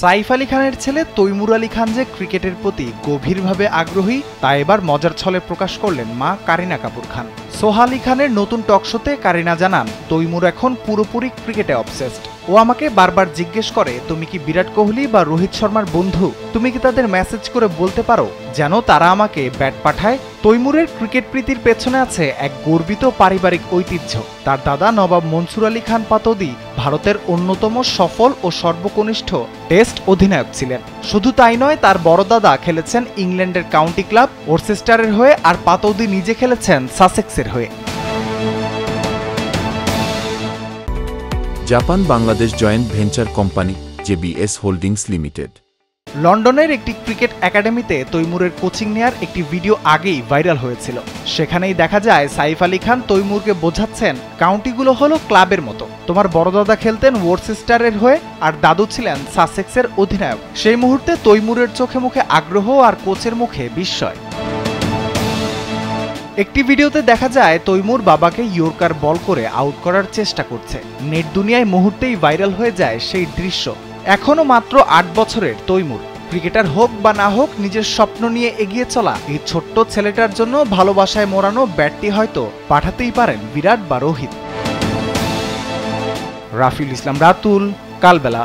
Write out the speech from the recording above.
সাইফ আলী খানের ছেলে তৈমুর আলী খান যে ক্রিকেটের প্রতি গভীরভাবে আগ্রহী তা এবার মজার ছলে প্রকাশ করলেন মা কারিনা কাপুর খান। সোহা আলী খানের নতুন টকশোতে কারিনা জানান, তৈমুর এখন পুরোপুরি ক্রিকেটে অবসেসড। ও আমাকে বারবার জিজ্ঞেস করে, তুমি কি বিরাট কোহলি বা রোহিত শর্মার বন্ধু? তুমি কি তাদের মেসেজ করে বলতে পারো যেন তারা আমাকে ব্যাট পাঠায়? তৈমুরের ক্রিকেট প্রীতির পেছনে আছে এক গর্বিত পারিবারিক ঐতিহ্য। তার দাদা নবাব মনসুর আলী খান পাতৌদি ভারতের অন্যতম সফল ও সর্বকনিষ্ঠ টেস্ট অধিনায়ক ছিলেন। শুধু তাই নয়, তার বড় দাদা খেলেছেন ইংল্যান্ডের কাউন্টি ক্লাব ওরচেস্টারের হয়ে, আর পাতৌদি নিজে খেলেছেন সাসেক্সের হয়ে। Japan Bangladesh joint venture company JBS holdings limited. লন্ডনের একটি ক্রিকেট একাডেমিতে তৈমুরের কোচিং নেয়ার একটি ভিডিও আগেই ভাইরাল হয়েছিল। সেখানেই দেখা যায় সাইফ আলী খান তৈমুরকে বোঝাচ্ছেন, কাউন্টিগুলো হলো ক্লাবের মতো। তোমার বড় দাদা খেলতেন ওরচেস্টারের হয়ে আর দাদু ছিলেন সাসেক্সের অধিনায়ক। সেই মুহূর্তে তৈমুরের চোখে মুখে আগ্রহ আর কোচের মুখে বিস্ময়। একটি ভিডিওতে দেখা যায় তৈমুর বাবাকে ইয়র্কার বল করে আউট করার চেষ্টা করছে। নেট দুনিয়ায় মুহূর্তেই ভাইরাল হয়ে যায় সেই দৃশ্য। এখনো মাত্র ৮ বছরের তৈমুর। ক্রিকেটার হোক বা না হোক, নিজের স্বপ্ন নিয়ে এগিয়ে চলা এই ছোট্ট ছেলেটার জন্য ভালোবাসায় মোড়ানো ব্যাটটি হয়তো পাঠাতেই পারেন বিরাট বা রোহিত। রাফিউল ইসলাম রাতুল, কালবেলা।